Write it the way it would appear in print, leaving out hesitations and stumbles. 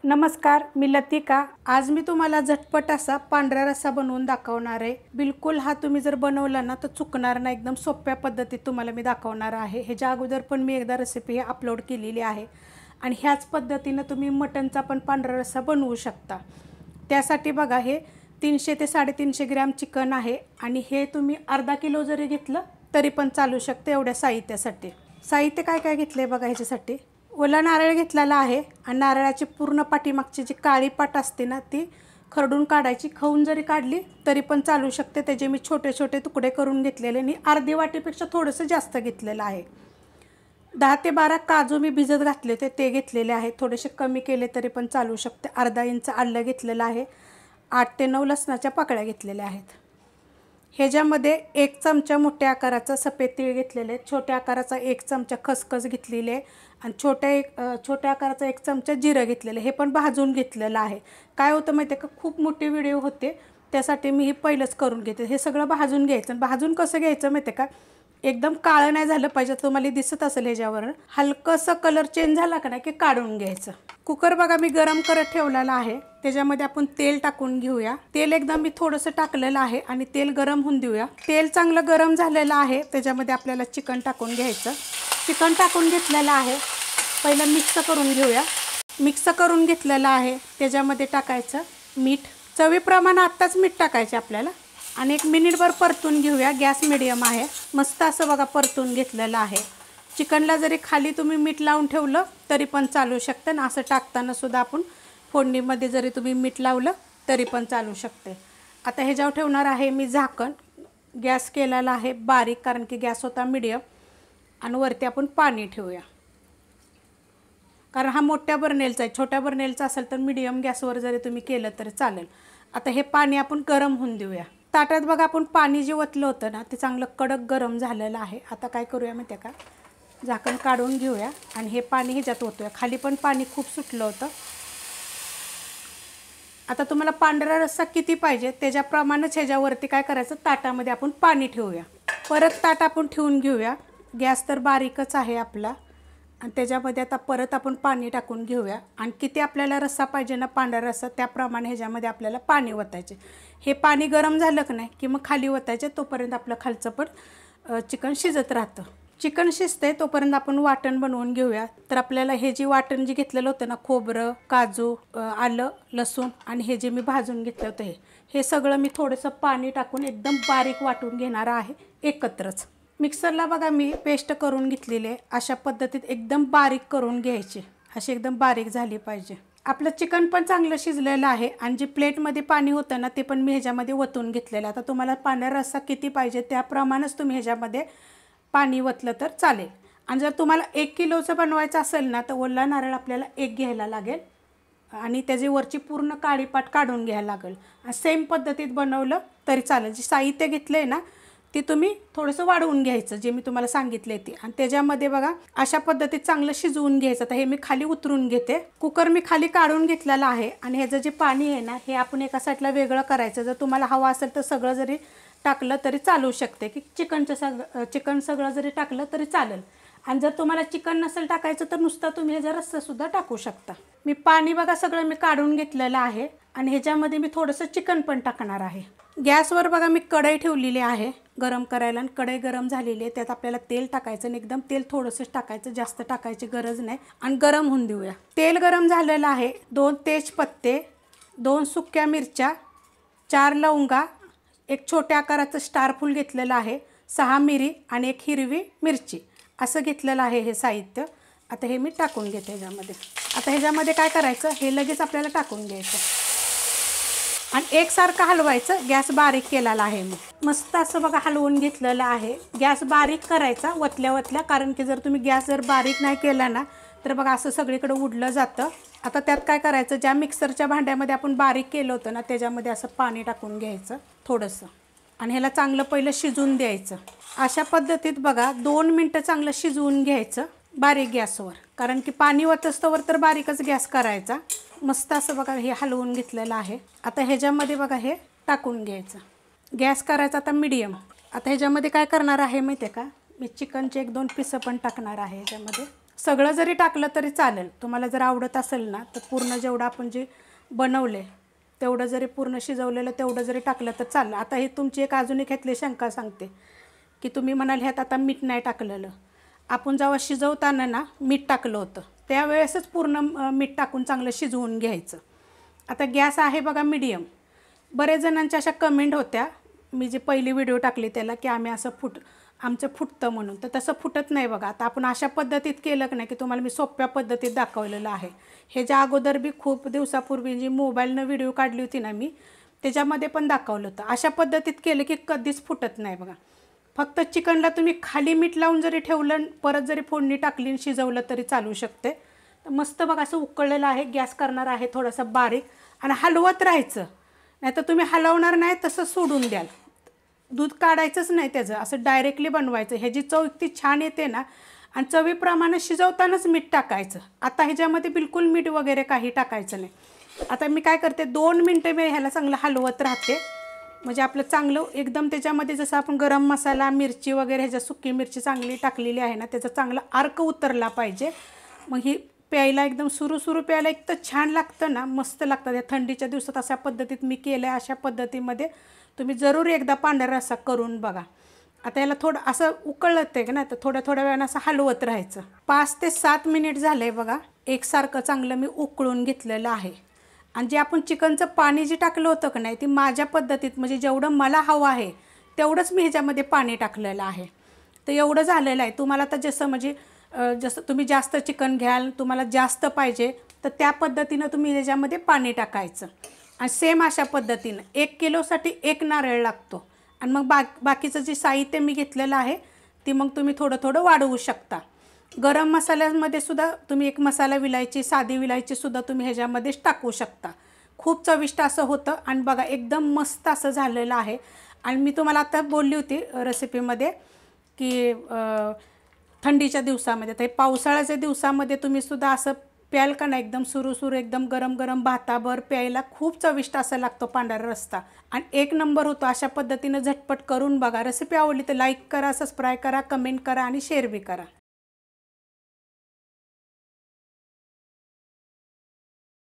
नमस्कार, मी लतिका। आज मी तुम्हाला झटपट असा पांढरा रस्सा बनवून दाखवणार आहे। बिलकुल हा तुम्ही जर बनवला ना तर चुकणार नाही। एकदम सोप्या पद्धतीत तुम्हाला मी दाखवणार आहे। ह्याच्या अगोदर पण मी एकदा रेसिपी अपलोड केलेली आहे आणि ह्याच पद्धतीने तुम्ही मटनचा पण पांढरा रस्सा बनवू शकता। त्यासाठी बघा, हे 300 ते 350 ग्रॅम चिकन आहे आणि हे तुम्ही अर्धा किलो जरी घेतलं तरी पण चालू शकते एवढ्या साहित्यासाठी। साहित्य काय काय घेतले बघा। ह्याच्यासाठी ओला नारळ घेतलेला आहे आणि नारळाची पूर्ण पाठीमागची जी काळी पाट असते ना ती खरडून काढायची। खाऊन जरी काढली तरी पण चालू शकते। त्याचे मी छोटे छोटे तुकडे करून घेतलेले आणि अर्धी वाटीपेक्षा थोडंसं जास्त घेतलेलं आहे। 10 ते 12 काजू मी भिजत घातले होते, ते घेतलेले आहे। थोडेसे कमी केले तरी पण चालू शकते। अर्धा इंच आलं घेतलेलं आहे। 8 ते 9 लसणाच्या पाकळ्या घेतलेल्या आहेत। ह्याच्यामध्ये 1 चमचा मोठ्या आकाराचा सफेद तीळ घेतलेले, छोट्या आकाराचा 1 चमचा खसखस घेतलेली आहे आणि छोट्या आकाराचा 1 चमचा जिरं घेतलेलं, हे पण भाजून घेतलेलं आहे। काय होतं माहिती आहे का, खूप मोठे व्हिडिओ होते त्यासाठी मी हे पहिलंच करून घेते। हे सगळं भाजून घ्यायचं। भाजून कसं घ्यायचं माहिती आहे का, एकदम काळं नाही झालं पाहिजे। तुम्हाला दिसत असेल ह्याच्यावर हलकंसं कलर चेंज झाला का नाही की काढून घ्यायचं। कुकर बघा मी गरम करत ठेवलेला आहे। त्याच्यामध्ये आपण तेल टाकून घेऊया। तेल एकदम मी थोडंसं टाकलेलं आहे आणि तेल गरम होऊन देऊया। तेल चांगलं गरम झालेलं आहे। त्याच्यामध्ये आपल्याला चिकन टाकून घ्यायचं। चिकन टाकून घेतलेलं आहे। पहिलं मिक्स करून घेऊया। मिक्स करून घेतलेलं आहे। त्याच्यामध्ये टाकायचं मीठ, चवीप्रमाणे आत्ताच मीठ टाकायचे आपल्याला आणि 1 मिनिटभर परतून घेऊया। गॅस मीडियम आहे। मस्त असं बघा परतून घेतलेलं आहे। चिकनला जरी खाली तुम्ही मीठ लावून ठेवलं तरी पण चालू शकतं ना, असं टाकताना सुद्धा आपण फोडणीमध्ये जरी तुम्ही मीठ लावलं तरी पण चालू शकते। आता ह्याच्यावर ठेवणार आहे मी झाकण। गॅस केलेला आहे बारीक, कारण की गॅस होता मीडियम आणि वरती आपण पाणी ठेवूया, कारण हा मोठ्या बर्नेलचा आहे। छोट्या बर्नेलचा असेल तर मीडियम गॅसवर जरी तुम्ही केलं तरी चालेल। आता हे पाणी आपण गरम होऊन देऊया। ताटात बघा आपण पाणी जे ओतलं होतं ना ते चांगलं कडक गरम झालेलं आहे। आता काय करूया माहिती आहे का, झाकण काढून घेऊया आणि हे पाणी ह्याच्यात ओतूया। खाली पण पाणी खूप सुटलं होतं। आता तुम्हाला पांढरा रस्सा किती पाहिजे त्याच्याप्रमाणेच ह्याच्यावरती काय करायचं, ताटामध्ये आपण पाणी ठेवूया। परत ताट आपण ठेवून घेऊया। गॅस तर बारीकच आहे आपला आणि त्याच्यामध्ये आता परत आपण पाणी टाकून घेऊया आणि किती आपल्याला रस्सा पाहिजे ना, पांढरा रस्सा, त्याप्रमाणे ह्याच्यामध्ये आपल्याला पाणी ओतायचे। हे पाणी गरम झालं की नाही की मग खाली ओतायचे, तोपर्यंत आपलं खालचं पण चिकन शिजत राहतं। चिकन शिजते तोपर्यंत आपण वाटण बनवून घेऊया। तर आपल्याला हे जी वाटण जे घेतलेलं होतं ना, खोबरं, काजू, आलं, लसूण आणि हे जे मी भाजून घेतलं होतं हे सगळं मी थोडंसं पाणी टाकून एकदम बारीक वाटून घेणार आहे एकत्रच। मिक्सरला बघा मी पेस्ट करून घेतलेली आहे। अशा पद्धतीत एकदम बारीक करून घ्यायची, अशी एकदम बारीक झाली पाहिजे। आपलं चिकन पण चांगलं शिजलेलं आहे आणि जे प्लेटमध्ये पाणी होतं ना ते पण मी ह्याच्यामध्ये ओतून घेतलेलं आहे। आता तुम्हाला पांढरा रस्सा किती पाहिजे त्याप्रमाणेच तुम्ही ह्याच्यामध्ये पाणी ओतलं तर चालेल। आणि जर तुम्हाला 1 किलोचं बनवायचं असेल ना तर ओला नारळ आपल्याला 1 घ्यायला लागेल आणि त्याची वरची पूर्ण काळी पाट काढून घ्यायला लागेल। सेम पद्धतीत बनवलं तरी चालेल। जे साहित्य घेतलं आहे ना ते तुम्ही थोडंसं वाढवून घ्यायचं, जे मी तुम्हाला सांगितले ते, आणि त्याच्यामध्ये बघा अशा पद्धतीत चांगलं शिजवून घ्यायचं। तर हे मी खाली उतरून घेते। कुकर मी खाली काढून घेतलेला आहे आणि ह्याचं जे पाणी आहे ना हे आपण एका साईडला वेगळं करायचं। जर तुम्हाला हवं असेल तर सगळं जरी टाकलं तरी चालू शकते, की चिकन सगळं जरी टाकलं तरी चालेल। आणि जर तुम्हाला चिकन नसेल टाकायचं तर नुसतं तुम्ही ह्याचा रस्सासुद्धा टाकू शकता। मी पाणी बघा सगळं मी काढून घेतलेलं आहे आणि ह्याच्यामध्ये मी थोडंसं चिकन पण टाकणार आहे। गॅसवर बघा मी कढई ठेवलेली आहे गरम करायला आणि कढई गरम झालेली आहे। त्यात आपल्याला तेल टाकायचं आणि एकदम तेल थोडंसंच टाकायचं, जास्त टाकायची गरज नाही आणि गरम होऊन देऊया। तेल गरम झालेलं आहे। 2 तेजपत्ते, 2 सुक्या मिरच्या, 4 लवंगा, 1 छोट्या आकाराचं स्टार फूल घेतलेलं आहे, 6 मिरी आणि 1 हिरवी मिरची असं घेतलेलं आहे हे साहित्य। आता हे मी टाकून घेते ह्याच्यामध्ये। आता ह्याच्यामध्ये काय करायचं, हे लगेच आपल्याला टाकून घ्यायचं आणि एकसारखं हलवायचं। गॅस बारीक केलेला आहे मी। मस्त असं बघा हलवून घेतलेलं आहे। गॅस बारीक करायचा वतल्या, कारण की जर तुम्ही गॅस जर बारीक नाही केला ना तर बघा असं सगळीकडे उडलं जातं। आता त्यात काय करायचं, ज्या मिक्सरच्या भांड्यामध्ये आपण बारीक केलं होतं ना त्याच्यामध्ये असं पाणी टाकून घ्यायचं थोडंसं आणि ह्याला चांगलं पहिलं शिजवून द्यायचं। अशा पद्धतीत बघा 2 मिनटं चांगलं शिजवून घ्यायचं बारीक गॅसवर, कारण की पाणी वतस्तवर तर बारीकच गॅस करायचा। मस्त असं बघा हे हलवून घेतलेलं आहे। आता ह्याच्यामध्ये बघा हे टाकून घ्यायचं। गॅस करायचा आता मीडियम। आता ह्याच्यामध्ये काय करणार आहे माहिती आहे का, मी चिकनचे 1-2 पीस पण टाकणार आहे ह्याच्यामध्ये। सगळं जरी टाकलं तरी चालेल, तुम्हाला जर आवडत असेल ना तर पूर्ण जेवढं आपण जे बनवले तेवढं जरी पूर्ण शिजवलेलं तेवढं जरी टाकलं तर चालेल. आता ही तुमची एक अजून एक ह्यातली शंका सांगते की तुम्ही म्हणाल ह्यात आता मीठ नाही टाकलेलं. आपण जेव्हा शिजवताना ना मीठ टाकलं होतं त्यावेळेसच पूर्ण मीठ टाकून चांगलं शिजवून घ्यायचं. आता गॅस आहे बघा मीडियम. बरेच जणांच्या अशा कमेंट होत्या, मी जे पहिली व्हिडिओ टाकली त्याला, की आम्ही असं आमचं फुटतं म्हणून. तर तसं फुटत नाही बघा. आता आपण अशा पद्धतीत केलं की नाही, की तुम्हाला मी सोप्या पद्धतीत दाखवलेलं आहे. ह्याच्या अगोदर बी खूप दिवसापूर्वी जी मोबाईलनं व्हिडिओ काढली होती ना मी, त्याच्यामध्ये पण दाखवलं होतं. अशा पद्धतीत केलं की कधीच फुटत नाही बघा. फक्त चिकनला तुम्ही खाली मीठ लावून जरी ठेवलं, परत जरी फोडणी टाकली आणि शिजवलं तरी चालू शकते. तर मस्त बघा असं उकळलेलं आहे. गॅस करणार आहे थोडासा बारीक आणि हलवत राहायचं. नाही तर तुम्ही हलवणार नाही तसं सोडून द्याल. दूध काढायचंच नाही त्याचं, असं डायरेक्टली बनवायचं. ह्याची चव इतकी छान येते ना. आणि चवीप्रमाणे शिजवतानाच मीठ टाकायचं. आता ह्याच्यामध्ये बिलकुल मीठ वगैरे काही टाकायचं नाही. आता मी काय करते, 2 मिनटं मी ह्याला चांगलं हलवत राहते. म्हणजे आपलं चांगलं एकदम त्याच्यामध्ये जसं आपण गरम मसाला, मिरची वगैरे ह्याच्या सुकी मिरची चांगली टाकलेली आहे ना, त्याचा चांगला अर्क उतरला पाहिजे. मग ही प्यायला एकदम सुरू प्यायला इतकं छान लागतं ना, मस्त लागतं. या थंडीच्या दिवसात अशा पद्धतीत मी केलं आहे. अशा पद्धतीमध्ये तुम्ही जरूर एकदा पांढरा रस्सा करून बघा. आता याला थोडं असं उकळलं ते ना, तर थोड्या वेळानं असं हलवत राहायचं. 5 ते 7 मिनिट झाले बघा. एकसारखं चांगलं मी उकळून घेतलेलं आहे. आणि जे आपण चिकनचं पाणी जे टाकलं होतं का नाही, ती माझ्या पद्धतीत म्हणजे जेवढं मला हवं आहे तेवढंच मी ह्याच्यामध्ये पाणी टाकलेलं आहे. तर एवढं झालेलं आहे. तुम्हाला तर जसं तुम्ही जास्त चिकन घ्याल, तुम्हाला जास्त पाहिजे तर त्या पद्धतीनं तुम्ही ह्याच्यामध्ये पाणी टाकायचं. आणि सेम अशा पद्धतीनं 1 किलोसाठी 1 नारळ लागतो. आणि मग बाकीचं जे साहित्य मी घेतलेलं आहे ती मग तुम्ही थोडं वाढवू शकता. गरम मसाल्यामध्ये सुद्धा तुम्ही एक मसाला विलायची, साधी विलायची सुद्धा तुम्ही ह्याच्यामध्येच टाकू शकता. खूप चविष्ट असं होतं. आणि बघा एकदम मस्त असं झालेलं आहे. आणि मी तुम्हाला आता बोलली होती रेसिपीमध्ये की थंडीच्या दिवसामध्ये, तर पावसाळ्याच्या दिवसामध्ये तुम्ही सुद्धा असं प्याल का नाही, एकदम सुरू एकदम गरम भाताभर प्यायला खूप चविष्ट असं लागतो पांढरा रस्सा. आणि 1 नंबर होतो. अशा पद्धतीनं झटपट करून बघा. रेसिपी आवडली तर लाईक करा, सबस्क्राईब करा, कमेंट करा आणि शेअर बी करा.